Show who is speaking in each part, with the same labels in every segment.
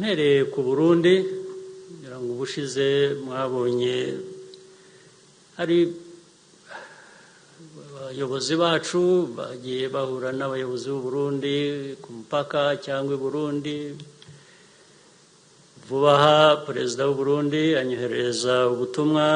Speaker 1: mpereye ku Burundi ngira ngo ubushize mwabonye hari abayobozi bacu bagiye bahura n'abayobozi b'u Burundi ku mupaka cyangwa i Burundi. Vuba aha perezida w'u Burundi anyohereza ubutumwa.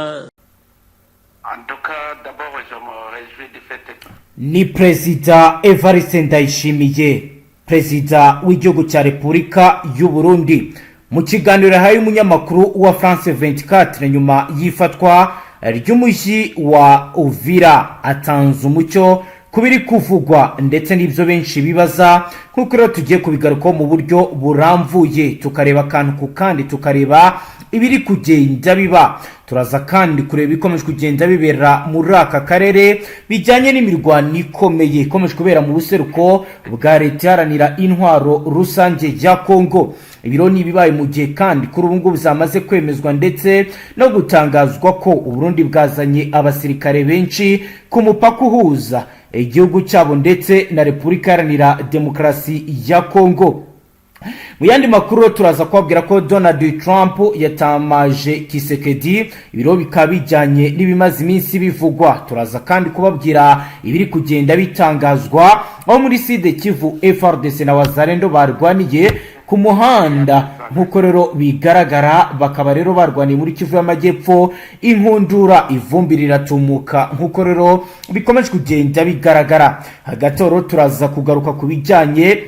Speaker 2: En tout cas, d'abord, je me réjouis du fait que...
Speaker 3: Ni Perezida Evariste Ndayishimiye, Perezida w'igihugu cya Repubulika y'u Burundi, mu kiganiro yahaye umunyamakuru wa France 24 nyuma y'ifatwa ry'umujyi wa Uvira, atanze umucyo kubiri kuvugwa ndetse n'ibyo benshi bibaza, nkuko rero tugiye kubigarukaho mu buryo buramvuye, tukareba akantu ku kandi, tukareba ibiri kugenda biba. Turaza kandi kureba ikomeje kugenda bibera muri aka karere bijyanye n'imirwano ikomeye ikomeje kubera mu buseruko bwa leta iharanira intwaro rusange ya Kongo. Ibiro ni bibaye mu gihe kandi kuri ubu ngubu zamaze kwemezwa ndetse no gutangazwa ko Uburundi bwazanye abasirikare benshi ku mupaka uhuza igihugu cyabo ndetse na Repubulika Iharanira Demokarasi ya Kongo. Mu yandi makuru turaza kubabwira ko Donald Trump yatamaje Kisekedi, ibiro bikaba bijyanye n'ibimaze iminsi bivugwa. Turaza kandi kubabwira ibiri kugenda bitangazwa aho muri Sud Kivu FARDC na Wazalendo barwaniye ku muhanda, nkuko rero bigaragara bakaba rero barwaniye muri Kivu y'Amajyepfo, inkundura ivumbi riratumuka, nkuko rero bikomeje kugenda bigaragara. Hagati rero turaza kugaruka ku bijyanye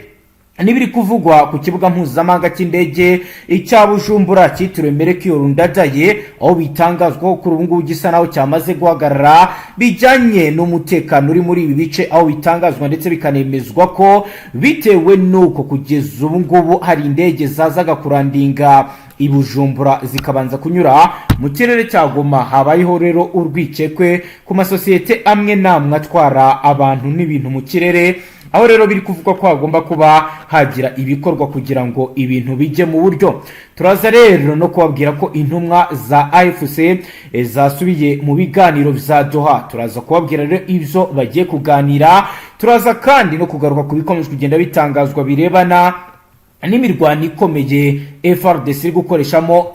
Speaker 3: nibiri kuvugwa ku kibuga mpuzamahanga cy'indege icya Bujumbura cyitiriwe Melchior Ndadaye, aho bitangazwa kuri ubu ngubu gisa naho cyamaze guhagarara bijyanye n'umutekano uri muri ibi bice, aho bitangazwa ndetse bikanemezwa ko bitewe nuko kugeza ubu ngubu hari indege zazaga kurandinga i Bujumbura zikabanza kunyura mu kirere cya Goma. Habayeho rero urwikekwe ku masosiyete amwe namwe atwara abantu n'ibintu mu kirere, aho rero biri kuvuga ko hagomba kuba hagira ibikorwa kugira ngo ibintu bijye mu buryo. Turaza rero no kubabwira ko intumwa za AFC zasubiye mu biganiro bya Doha. Turaza kubabwira rero ibyo bagiye kuganira. Turaza kandi no kugaruka ku bikomeje kugenda bitangazwa birebana n'imirwano ikomeye FARDC iri gukoreshamo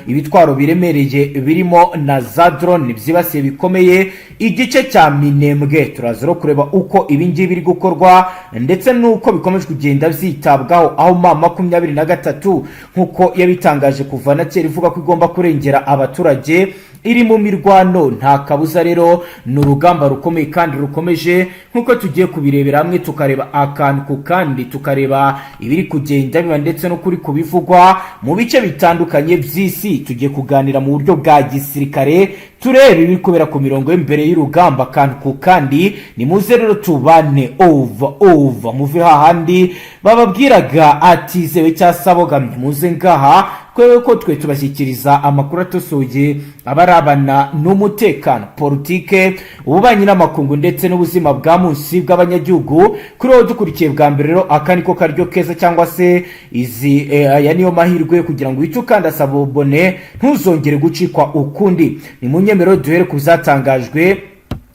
Speaker 3: ibitwaro biremereye birimo na za drone byibasiye bikomeye igice cya Minembwe. Turaza rero kureba uko ibingibi biri gukorwa ndetse nuko bikomeje kugenda byitabwaho, aho mama 23 nkuko yabitangaje kuva na kera ivuga ko igomba kurengera abaturage iri mu mirwano. Nta kabuza rero n'urugamba rukomeye kandi rukomeje, nkuko tugiye kubirebera hamwe tukareba akantu ku kandi, tukareba ibiri kugenda biba ndetse no kuri kubivugwa mu bice bitandukanye by'isi. Tugiye kuganira mu buryo bwa gisirikare, turebe ibiri kubera ku mirongo y'imbere y'urugamba akantu ku kandi. Ni muze rero tubane over muve hahandi bababwiraga atizewe cyasabogamye, muze ngaha kwewe ko twe tubashyikiriza amakuru atusuye abarabana n'umutekano, politike, ububanyi n'amakungu ndetse n'ubuzima bwa munsi bw'abanyagihugu. Kuri wowe dukurikiye bwa mbere rero aka niko karyo keza cyangwa se izi aya niyo mahirwe kugira ngo uhite ukanda sabone ntuzongere gucikwa ukundi. Ni munyemero duhere ku byatangajwe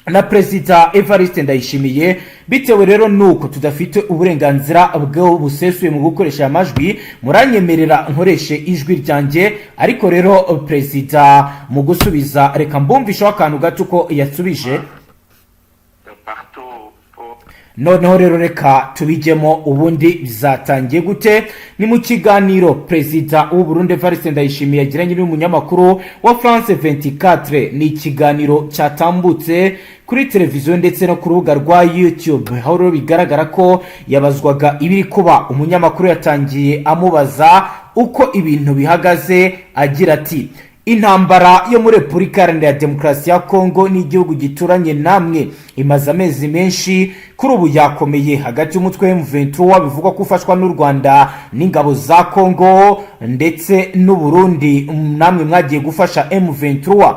Speaker 3: na Perezida Evariste Ndayishimiye, bitewe rero nuko tudafite uburenganzira bwo busesuye mu gukoresha amajwi, muranyemerera nkoreshe ijwi ryanjye. Ariko rero Perezida mu gusubiza reka mbumvisha akantu gato ko yasubije. Noneho rero reka tubijemo ubundi bizatangiye gute. Ni mu kiganiro Perezida w'u Burundi Evariste Ndayishimiye yagiranye n'umunyamakuru wa France 24. Ni ikiganiro cyatambutse kuri televiziyo ndetse no ku rubuga rwa YouTube, aho rero bigaragara ko yabazwaga ibiri kuba. Umunyamakuru yatangiye amubaza uko ibintu bihagaze agira ati: intambara yo muri Repubulika Iharanira Demokarasi ya Kongo n'igihugu gituranye namwe imaze amezi menshi, kuri ubu yakomeye hagati y'umutwe M23 bivugwa ko ufashwa n'u Rwanda n'ingabo za Kongo ndetse n'u Burundi, namwe mwagiye gufasha M23.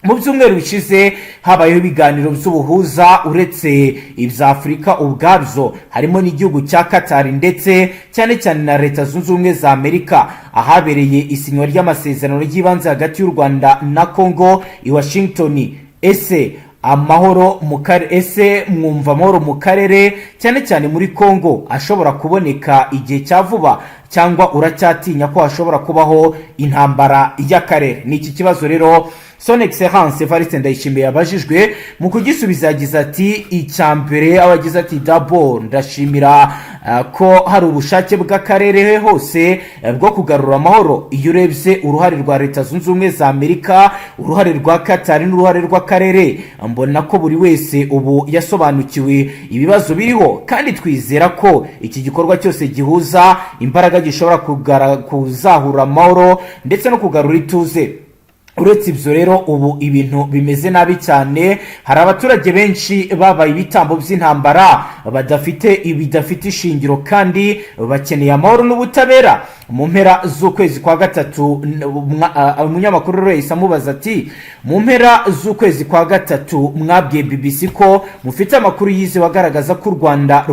Speaker 3: Mu byumweru bishize habayeho ibiganiro by'ubuhuza uretse ibya Afurika ubwabyo, harimo n'igihugu cya Qatar ndetse cyane na Leta Zunze Ubumwe za Amerika, ahabereye isinywa ry'amasezerano y'ibanze hagati y'u Rwanda na Kongo i Washington. Ese amahoro mu karere, ese mwumva amahoro mu karere cyane muri Kongo ashobora kuboneka igihe cya vuba? cyangwa uracyatinya ko hashobora kubaho intambara y'akarere? Ni iki kibazo rero Son Excellence Evariste Ndayishimiye yabajijwe. Mu kugisubiza yagize ati icyambere abagize ati d'abord ndashimira ko hari ubushake bw'akarere hose bwo kugarura amahoro. Iyo urebye uruhare rwa Leta Zunze Ubumwe za Amerika, uruhare rwa Qatar n'uruhare rw'akarere, mbona ko buri wese ubu yasobanukiwe ibibazo biriho, kandi twizera ko iki gikorwa cyose gihuza imbaraga gishobora kuzahura amahoro ndetse no kugarura ituze. Uretse ibyo rero ubu ibintu bimeze nabi cyane, hari abaturage benshi babaye ibitambo by'intambara bidafite ishingiro kandi bakeneye amahoro n'ubutabera. Mu mpera z'ukwezi kwa gatatu umunyamakuru rero yahise amubaza ati mu mpera z'ukwezi kwa gatatu mwabwiye BBC ko mufite amakuru yize wagaragaza ko u Rwanda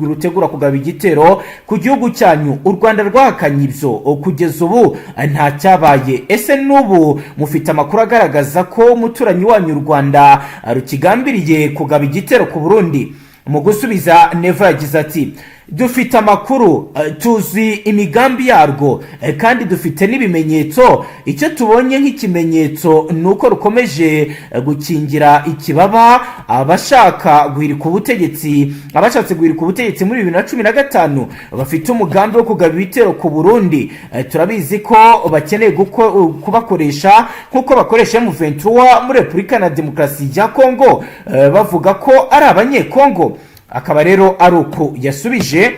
Speaker 3: rutegura kugaba igitero ku gihugu cyanyu. U Rwanda rwahakanye ibyo, kugeza ubu nta cyabaye. Ese n'ubu mufite amakuru agaragaza ko umuturanyi wanyu u Rwanda rukigambiriye kugaba igitero ku Burundi? Mu gusubiza Neva yagize ati dufite amakuru, tuzi imigambi yarwo, kandi dufite n'ibimenyetso. Icyo tubonye nk'ikimenyetso nuko rukomeje gukingira ikibaba abashatse guhirika ubutegetsi muri 2015 bafite umugambi wo kugaba ibitero ku Burundi. Turabizi ko bakeneye kubakoresha nkuko bakoresha M23 muri Repubulika na Demokarasi ya Kongo, bavuga ko ari abanyekongo. Akaba rero ari uko yasubije.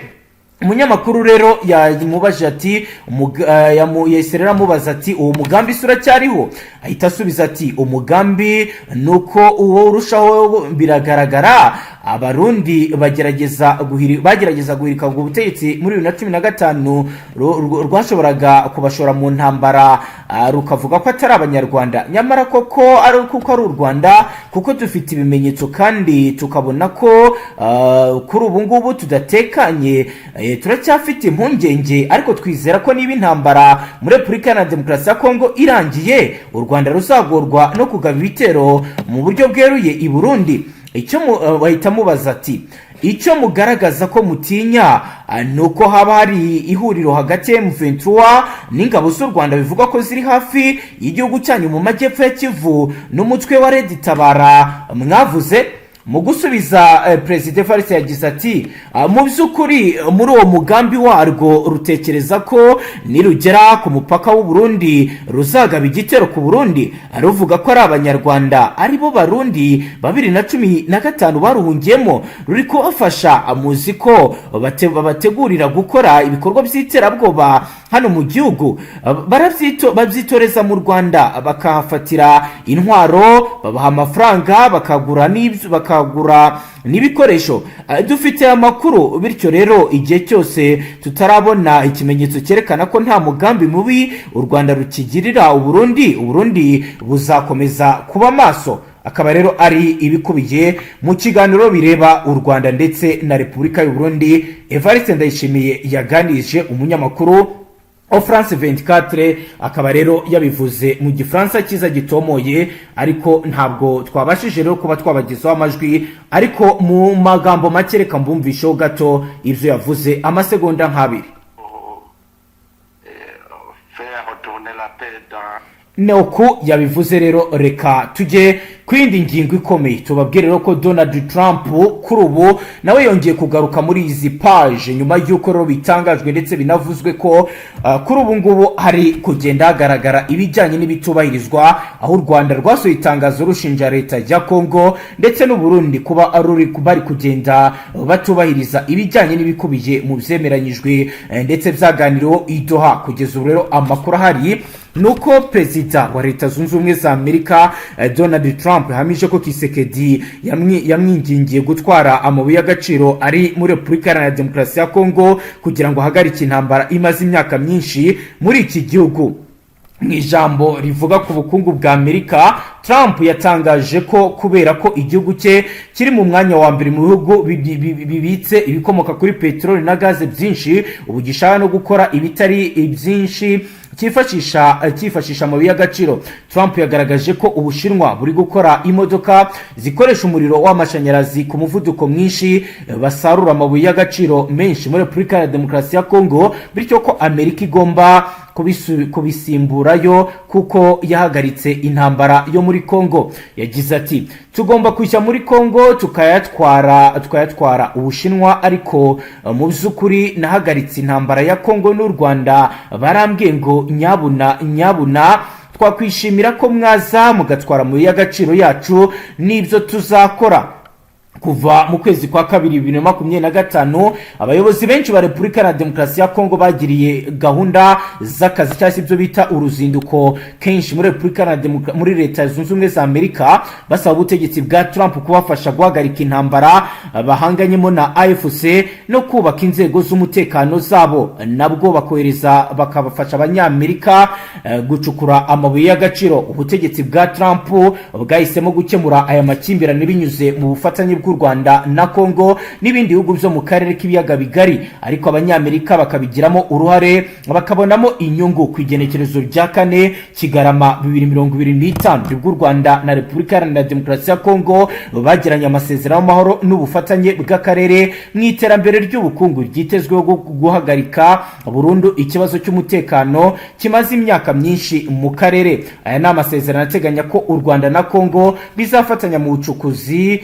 Speaker 3: Umunyamakuru rero yamubaje ati yaserera mubaza ati uwo mugambi sura cyariho? Ahita asubiza ati umugambi nuko uwo urushaho biragaragara. Abarundi bagerageza guhirika ngo ubutegetsi muri 2015 rwashoboraga kubashora mu ntambara, rukavuga ko atari abanyarwanda, nyamara koko ari u Rwanda, kuko dufite ibimenyetso kandi tukabona ko kuri ubu ngubu tudatekanye. Turacyafite impungenge, ariko twizera ko niba intambara muri Repubulika na Demokarasi ya Kongo irangiye, u Rwanda ruzagorwa no kugaba ibitero mu buryo bweruye i Burundi. Icyo bahita mubaza ati icyo mugaragaza ko mutinya nuko haba hari ihuriro hagati ya M23 n'ingabo z'u Rwanda bivuga ko ziri hafi y'igihugu cyanyu mu majyepfo ya Kivu n'umutwe wa Red Tabara mwavuze? Mu gusubiza President Evariste yagize ati mu by'ukuri muri uwo mugambi warwo rutekereza ko nirugera ku mupaka w'u Burundi ruzagaba igitero ku Burundi, ruvuga ko ari abanyarwanda ari bo Barundi 2015 baruhungiyemo, ruri kubafasha muzi ko bategurira gukora ibikorwa by'iterabwoba hano mu gihugu. Babyitoreza mu Rwanda, bakahafatira intwaro, babaha amafaranga, bakagura n'ibikoresho. Dufite amakuru, bityo rero igihe cyose tutarabona ikimenyetso cyerekana ko nta mugambi mubi u Rwanda rukigirira u Burundi buzakomeza kuba maso. Akaba rero ari ibikubiye mu kiganiro bireba u Rwanda ndetse na Repubulika y'u Burundi Evariste Ndayishimiye yaganirije umunyamakuru wa France 24. Akaba rero yabivuze mu gifaransa cyiza gitomoye, ariko ntabwo twabashije rero kuba twabagezaho amajwi, ariko mu magambo make reka mbumvisheho gato ibyo yavuze amasegonda nk'abiri. Nuko yabivuze rero, reka tujye kwindi ngingo ikomeye. Tubabwire rero ko Donald Trump kuri ubu nawe yongeye kugaruka muri izi page nyuma y'uko rero bitangajwe ndetse binavuzwe ko kuri ubu ngubu hari kugenda hagaragara ibijyanye n'ibitubahirizwa, aho u Rwanda rwasohoye itangazo rushinja leta ya Kongo ndetse n'u Burundi kuba bari kugenda batubahiriza ibijyanye n'ibikubiye mu byemeranyijwe ndetse byaganiriweho i Doha. Kugeza ubu rero amakuru ahari nuko Perezida wa Leta Zunze Ubumwe za Amerika Donald Trump yahamije ko Kisekedi yamwingingiye gutwara amabuye y'agaciro ari muri Repubulika ya Demokarasi ya Kongo kugira ngo hagarike intambara imaze imyaka myinshi muri iki gihugu. Ijambo rivuga ku bukungu bwa Amerika, Trump yatangaje ko kubera ko igihugu cye kiri mu mwanya wa mbere mu bihugu bibitse ibikomoka kuri petroli na gaze byinshi, ubu gishaka no gukora ibitari byinshi cyifashisha amabuye y'agaciro. Trump yagaragaje ko Ubushinwa buri gukora imodoka zikoresha umuriro w'amashanyarazi ku muvuduko mwinshi, basarura amabuye y'agaciro menshi muri Repubulika ya Demokarasi ya Kongo, bityo ko Amerika igomba kubisimburayo kuko yahagaritse intambara yo muri Kongo. Yagize ati, tugomba kujya muri Kongo tukayatwara Ubushinwa, ariko mu by'ukuri nahagaritse intambara ya Kongo n'u Rwanda. Barambwiye ngo nyabuna twakwishimira ko mwaza mugatwara mu y'agaciro yacu, n'ibyo tuzakora. Kuva mu kwezi kwa kabiri 2025 abayobozi benshi ba Repubulika ya Demokarasi ya Kongo bagiriye gahunda z'akazi cyangwa ibyo bita uruzinduko kenshi muri Leta Zunze Ubumwe za Amerika, basaba ubutegetsi bwa Trump kubafasha guhagarika intambara bahanganyemo na AFC no kubaka inzego z'umutekano zabo, nabwo bakabafasha abanyamerika gucukura amabuye y'agaciro. Ubutegetsi bwa Trump bwahisemo gukemura aya makimbirane binyuze mu bufatanye bw'u Rwanda na Kongo n'ibindi bihugu byo mu karere k'ibiyaga bigari, ariko abanyamerika bakabigiramo uruhare bakabonamo inyungu. Ku igenekerezo rya 4 Kigarama 2025 nibwo u Rwanda na Repubulika ya Demokarasi ya Kongo bagiranye amasezerano y'amahoro n'ubufatanye bw'akarere mu iterambere ry'ubukungu ryitezweho guhagarika burundu ikibazo cy'umutekano kimaze imyaka myinshi mu karere. Aya ni amasezerano ateganya ko u Rwanda na Kongo bizafatanya mu bucukuzi,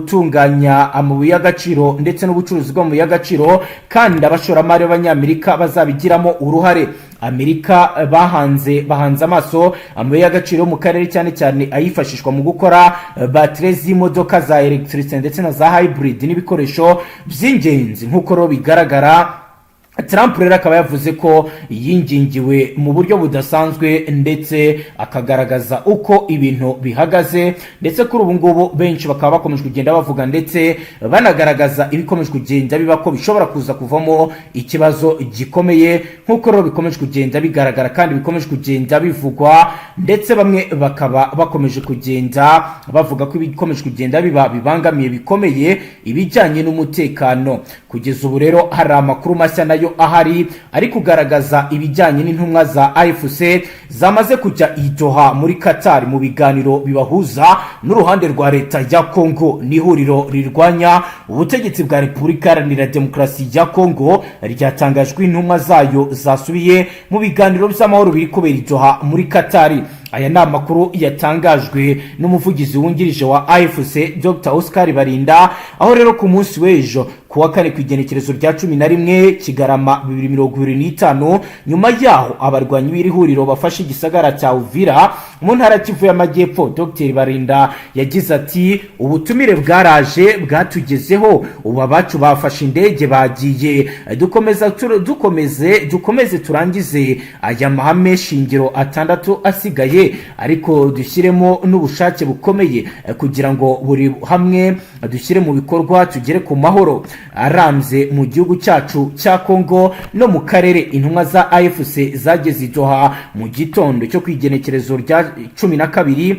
Speaker 3: gutunganya amabuye y'agaciro ndetse n'ubucuruzi bw'amabuye y'agaciro, kandi abashoramari b'abanyamerika bazabigiramo uruhare. Amerika bahanze amaso amabuye y'agaciro mu karere, cyane cyane ayifashishwa mu gukora batterie z'imodoka za electricité ndetse na za hybrid n'ibikoresho by'ingenzi. nk'uko ro bigaragara, Trump rero akaba yavuze ko yingingiwe mu buryo budasanzwe ndetse akagaragaza uko ibintu bihagaze, ndetse kuri ubu ngubu benshi bakaba bakomeje kugenda bavuga ndetse banagaragaza ibikomeje kugenda biba ko bishobora kuza kuvamo ikibazo gikomeye, nk'uko rero bikomeje kugenda bigaragara kandi bikomeje kugenda bivugwa, ndetse bamwe bakaba bakomeje kugenda bavuga ko ibikomeje kugenda bibangamiye bikomeye ibijyanye n'umutekano. Kugeza ubu rero hari amakuru mashya nayo ahari ari kugaragaza ibijyanye n'intumwa za AFC zamaze kujya i Doha muri Qatar mu biganiro bibahuza n'uruhande rwa leta ya Kongo n'ihuriro rirwanya ubutegetsi bwa Repubulika ya Demokarasi ya Kongo. Ryatangajwe intumwa zayo zasubiye mu biganiro by'amahoro biri kubera i Doha muri Qatar. Aya ni amakuru yatangajwe n'umuvugizi wungirije wa AFC Dr. Oscar Barinda, aho rero ku munsi w'ejo kuwa 4 ku igenekerezo rya 11 Kigarama 2025, nyuma yaho abarwanyi b'iri huriro bafashe igisagara cya Uvira mu ntara Kivu y'Amajyepfo. Dr. Barinda yagize ati, ubutumire bwaraje bwatugezeho, ubu abacu bafashe indege bagiye, dukomeze turangize aya mahame shingiro 6 asigaye, ariko dushyiremo n'ubushake bukomeye kugira ngo buri hamwe dushyire mu bikorwa tugere ku mahoro arambye mu gihugu cyacu cya Kongo no mu karere. Intumwa za AFC zageze i Doha mu gitondo cyo kwigenekerezo rya 12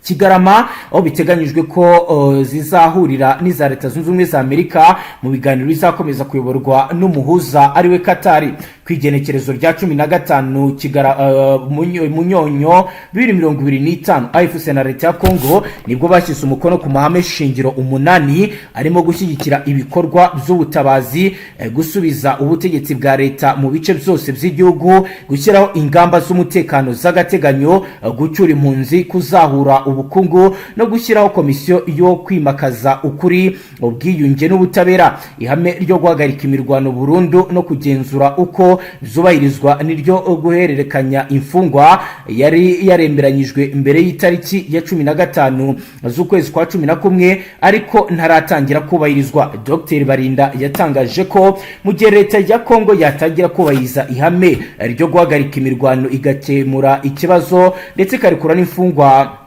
Speaker 3: Kigarama, aho biteganyijwe ko zizahurira n'iza Leta Zunze Ubumwe za Amerika mu biganiro bizakomeza kuyoborwa n'umuhuza ariwe Qatar. Kwigenekerezo rya 15 Munyonyo 2025 AFC na Leta ya Kongo nibwo bashyize umukono ku mahame shingiro 8 arimo gushyigikira ibikorwa by'ubutabazi, gusubiza ubutegetsi bwa leta mu bice byose by'igihugu, gushyiraho ingamba z'umutekano z'agateganyo, gucyura impunzi, kuzahura ubukungu no gushyiraho komisiyo yo kwimakaza ukuri, ubwiyunge n'ubutabera. Ihame ryo guhagarika imirwano burundu no kugenzura uko zubahirizwa niryo guhererekanya imfungwa yari yaremberanyijwe mbere y'itariki ya 15 z'ukwezi kwa 11 ariko ntaratangira kubahirizwa. Dr. Barinda yatangaje ko mu gihe leta ya Kongo yatangira kubahiriza ihame ryo guhagarika imirwano igakemura ikibazo ndetse karikura n'imfungwa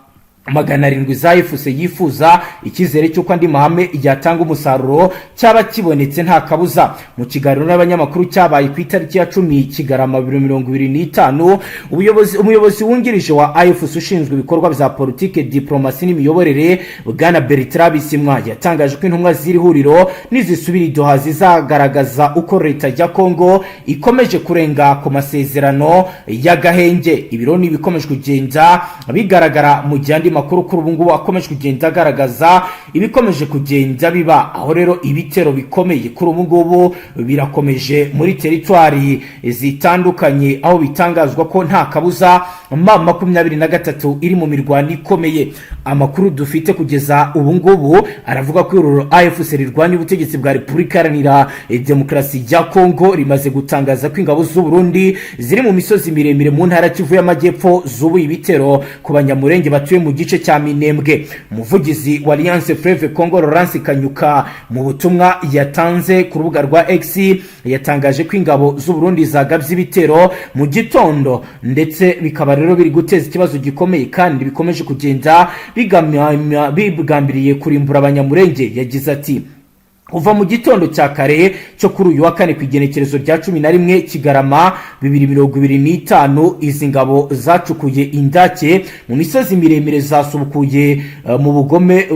Speaker 3: 700 za FUC yifuza ikizere cy'uko andi mahame yatanga umusaruro cyaba kibonetse nta kabuza. Mu kiganiro n'abanyamakuru cyabaye ku itariki ya 10 Kigarama 2025, umuyobozi wungirije wa AFUC ushinzwe ibikorwa bya politique, diplomasi n'imiyoborere Bwana Bertrand Bisimwa yatangaje ko intumwa ziri huriro nizisubira Doha zizagaragaza uko leta ya Kongo ikomeje kurenga ku masezerano y'agahenge. Ibironi bikomeje kugenda bigaragara mu gihe makuru kuri ubu ngubu akomeje kugenda agaragaza ibikomeje kugenda biba, aho rero ibitero bikomeye kuri ubu ngubu birakomeje muri teritwari zitandukanye, aho bitangazwa ko nta kabuza M23 iri mu mirwano ikomeye. Amakuru dufite kugeza ubu ngubu aravuga ko uru AFC rirwanya ubutegetsi bwa Repubulika Iharanira Demokarasi ya Kongo rimaze gutangaza ko ingabo z'u Burundi ziri mu misozi miremire mu ntara Kivu y'Amajyepfo zubu ibitero ku banyamurenge batuye mu gice cya Minembwe. Umuvugizi wa Alliance Fleuve Congo Laurence Kanyuka mu butumwa yatanze ku rubuga rwa X yatangaje ko ingabo z'u Burundi zagabye ibitero mu gitondo, ndetse bikaba rero biri guteza ikibazo gikomeye kandi bikomeje kugenda bigambiriye kurimbura abanyamurenge. Yagize ati kuva mu gitondo cya kare cyo kuri uyu wa kane ku igenekerezo rya 11 Kigarama 2025, izi ngabo zacukuye indake mu misozi miremire zasubukuye mu bugome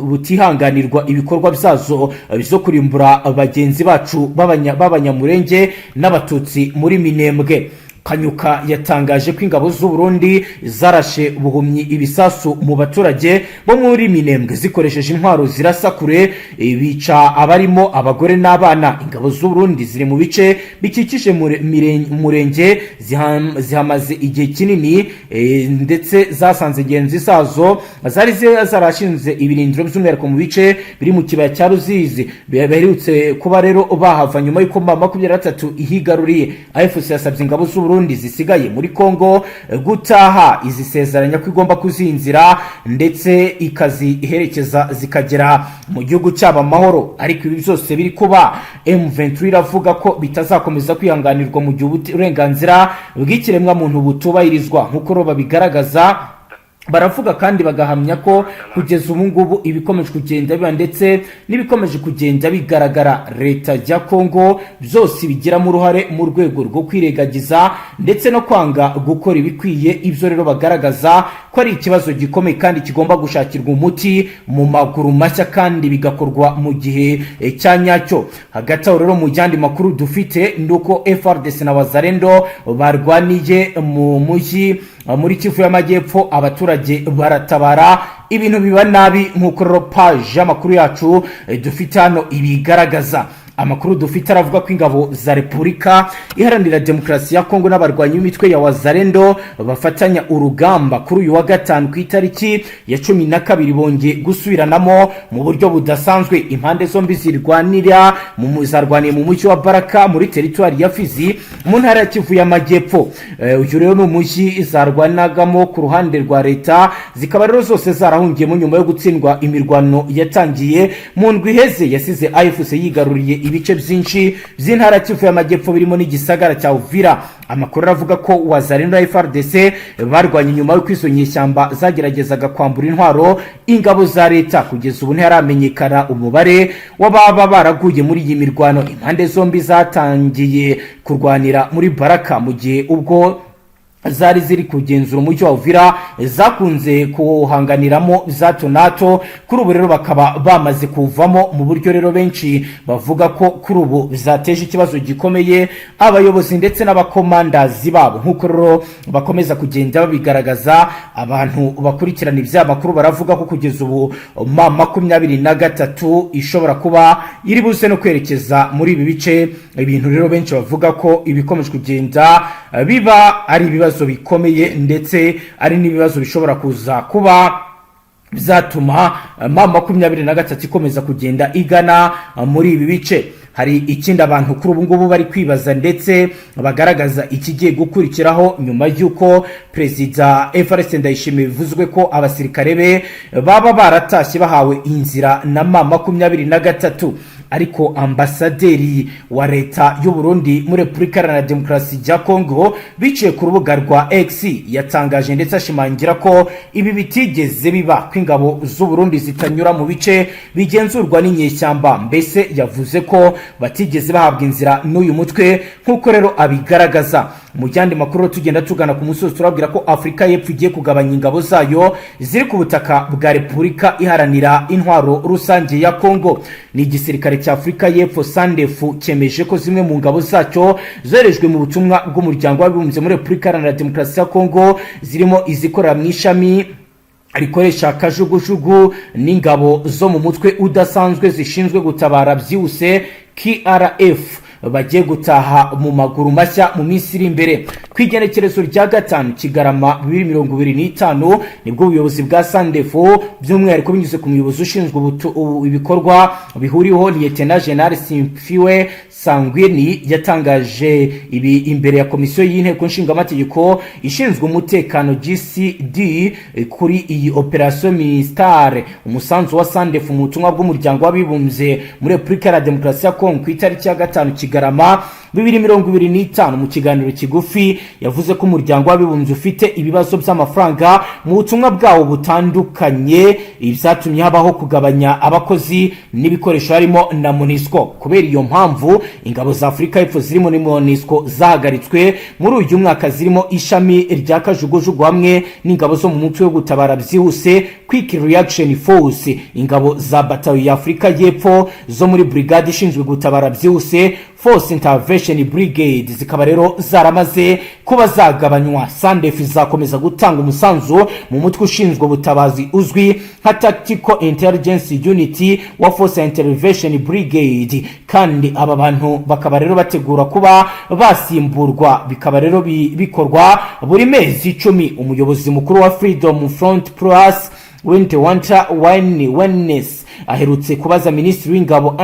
Speaker 3: butihanganirwa ibikorwa byazo bizo kurimbura abagenzi bacu b'abanyamurenge n'abatutsi muri Minembwe. Kanyuka yatangaje ko ingabo z'u Burundi zarashe buhumyi ibisasu mu baturage bo muri Minembwe zikoresheje intwaro zirasa kure bica abarimo abagore n'abana. Ingabo z'u Burundi ziri mu bice bikikije murenge zihamaze igihe kinini, ndetse zasanze genzi zazo zari zarashinze ibirindiro by'umwihariko mu bice biri mu kibaya cya Ruzizi. Baherutse kuba rero bahava nyuma y'uko M23 ihigaruriye. AFC yasabye ingabo z'u Burundi zisigaye muri Kongo gutaha izisezeranya ko igomba kuzinzira ndetse ikaziherekeza zikagera mu gihugu cyaba amahoro. Ariko ibi byose biri kuba M23 iravuga ko bitazakomeza kwihanganirwa mu gihe uburenganzira bw'ikiremwa muntu butubahirizwa nk'uko roba bigaragaza. Baravuga kandi bagahamya ko kugeza ubu ngubu ibikomeje kugenda biba ndetse n'ibikomeje kugenda bigaragara leta ya Kongo byose bigiramo uruhare mu rwego rwo kwiregagiza ndetse no kwanga gukora ibikwiye. Ibyo rero bagaragaza ko ari ikibazo gikomeye kandi kigomba gushakirwa umuti mu maguru mashya kandi bigakorwa mu gihe cya nyacyo. Hagati aho rero mu yandi makuru dufite nuko FARDC na Wazalendo barwaniye mu mujyi muri Kivu y'Amajyepfo, abaturage baratabara ibintu biba nabi nk'uko page y'amakuru yacu dufite hano ibigaragaza. Amakuru dufite aravuga ko ingabo za Repubulika Iharanira Demokarasi ya Kongo n'abarwanyi b'imitwe ya Wazalendo bafatanya urugamba kuri uyu wa gatanu ku itariki ya 12 bonge gusubiranamo mu buryo budasanzwe. Impande zombi zirwanira zarwaniye mu mujyi wa Baraka muri teritwari ya Fizi mu ntara ya Kivu y'Amajyepfo. Uyu rero n'umujyi zarwanagamo ku ruhande rwa leta, zikaba rero zose zarahungiyemo nyuma yo gutsindwa imirwano yatangiye mu ndwi iheze yasize AFC yigaruriye ibice byinshi by'intara Kivu y'Amajyepfo birimo n'igisagara cya Uvira. Amakuru avuga ko Wazalendo na FARDC barwanye nyuma yo kwisonyeshyamba zageragezaga kwambura intwaro ingabo za leta. Kugeza ubu ntiharamenyekana umubare w'ababa baraguye muri iyi mirwano. Impande zombi zatangiye kurwanira muri Baraka mu gihe ubwo zari ziri kugenzura umujyi wa Uvira zakunze kuhanganiramo zato nato. Kuri ubu rero bakaba bamaze kuvamo mu buryo rero benshi bavuga ko kuri ubu bizateje ikibazo gikomeye abayobozi ndetse n'abakomandazi babo. Nk'uko rero bakomeza kugenda babigaragaza, abantu bakurikirana ibyamakuru baravuga ko kugeza ubu M23 ishobora kuba iri buze no kwerekeza muri ibi bice. Ibintu rero benshi bavuga ko ibikomeje kugenda biba ari ibibazo bikomeye ndetse ari n'ibibazo bishobora kuza kuba bizatuma M23 ikomeza kugenda igana muri ibi bice. Hari ikindi abantu kuri ubu ngubu bari kwibaza ndetse bagaragaza ikigiye gukurikiraho nyuma y'uko Perezida Evariste Ndayishimiye bivuzwe ko abasirikare be baba baratashye bahawe inzira na M23. ariko ambasaderi wa leta y'u Burundi muri Repubulika Iharanira Demokarasi ya Kongo biciye ku rubuga rwa X yatangaje ndetse ashimangira ko ibi bitigeze biba kw'ingabo z'u Burundi zitanyura mu bice bigenzurwa n'inyeshyamba. Mbese yavuze ko batigeze bahabwa inzira n'uyu mutwe nk'uko rero abigaragaza. Mu yandi makuru tugenda tugana ku musozi turabwira ko Afrika y'Epfo igiye kugabanya ingabo zayo ziri ku butaka bwa Repubulika Iharanira Intwaro Rusange ya Kongo. Ni igisirikare cya Afrika y'Epfo SANDF cyemeje ko zimwe mu ngabo zacyo zoherejwe mu butumwa bw'umuryango w'abibumbye muri Repubulika Iharanira Demokarasi ya Kongo zirimo izikorera mu ishami rikoresha kajugujugu n'ingabo zo mu mutwe udasanzwe zishinzwe gutabara byihuse KRF bagiye gutaha mu maguru mashya mu minsi iri imbere. Kwigenekerezo rya 5 Kigarama 2025 nibwo ubuyobozi bwa SANDF by'umwihariko binyuze ku muyobozi ushinzwe ibikorwa bihuriho Lieutenant General Simfiwe Sangwini yatangaje ibi imbere ya komisiyo y'inteko nshingamategeko ishinzwe umutekano GCD kuri iyi operation militaire. Umusanzu wa SANDF mu butumwa bw'umuryango w'abibumbye muri Repubulika ya Demokarasi ya Kongo ku itariki ya 5 Kigarama 2025 mu kiganiro kigufi yavuze ko umuryango w'abibumbye ufite ibibazo by'amafaranga mu butumwa bwawo butandukanye ibyatumye habaho kugabanya abakozi n'ibikoresho harimo na MONUSCO. Kubera iyo mpamvu ingabo za Afrika y'Epfo zirimo ni MONUSCO zahagaritswe muri uyu mwaka zirimo ishami rya kajugujugu hamwe n'ingabo zo mu mutwe wo gutabara byihuse Quick Reaction Force, ingabo za batayo ya Afrika y'Epfo zo muri brigade ishinzwe gutabara byihuse Force Intervention Brigade zikaba rero zaramaze kuba zagabanywa. SANDF izakomeza gutanga umusanzu mu mutwe ushinzwe ubutabazi uzwi nka Tactical Intelligence Unity wa Force Intervention Brigade, kandi aba bantu bakaba rero bategura kuba basimburwa, bikaba rero bikorwa buri mezi 10. Umuyobozi mukuru wa Freedom Front Plus Wellness aherutse kubaza Minisitiri w'Ingabo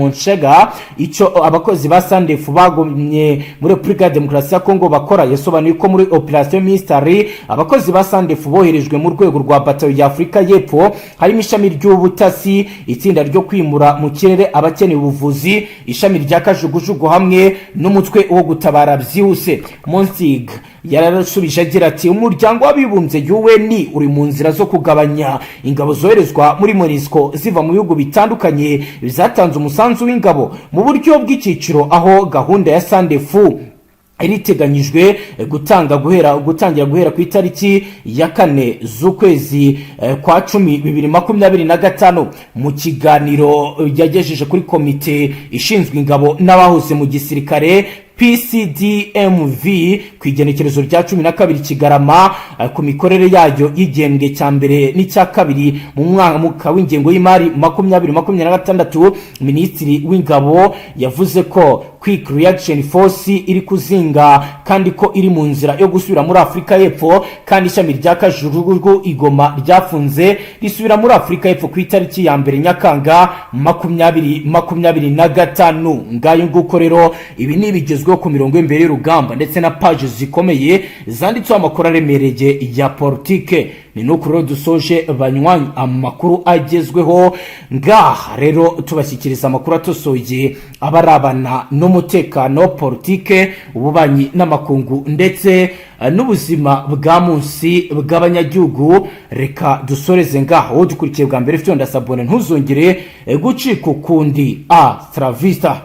Speaker 3: Nshya icyo abakozi ba SANDF bagomye muri Repubulika ya Demokarasi ya Kongo bakora. Yasobanuye ko muri operation militaire abakozi ba SANDF boherejwe mu rwego rwa batayo ya Afrika y'Epfo harimo ishami ry'ubutasi, itsinda ryo kwimura mu kirere abakeneye ubuvuzi, ishami rya kajugujugu hamwe n'umutwe wo gutabara byihuse. Monsig yararasubije agira ati umuryango w'abibumbye UN uri mu nzira zo kugabanya ingabo zoherezwa muri MONUSCO ziva mu bihugu bitandukanye bizatanze umusanzu w'ingabo mu buryo bw'ikiciro, aho gahunda ya SANDF iriteganyijwe gutangira guhera ku itariki ya 4 z'ukwezi kwa 10 2025. Mu kiganiro yagejeje kuri komite ishinzwe ingabo n'abahoze mu gisirikare PCDMV ku igenekerezo rya 12 Kigarama ku mikorere yayo y'igembwe cya mbere n'icya kabiri mu mwaka w'ingengo y'imari 2026, Minisitiri w'Ingabo yavuze ko Quick Reaction Force iri kuzinga kandi ko iri mu nzira yo gusubira muri Afrika y'Epfo, kandi ishami rya kajugujugu Igoma ryafunze risubira muri Afrika y'Epfo ku itariki ya 1 Nyakanga 2025. Ngayo nguko rero ibi ni bigezweho ku mirongo imbere y'urugamba ndetse na page zikomeye zanditseho amakuru aremereye ya Politique. Ni nuko rero dusoje banywanyi amakuru agezweho ngaha rero tubashyikiriza amakuru atosoye abarabana n'umutekano, Politique, ububanyi n'amakungu ndetse n'ubuzima bwa munsi bw'abanyagihugu. Reka dusoreze ngaha. Wowe dukurikiye bwa mbere fite ndasabone ntuzongere gucika ukundi. Travista.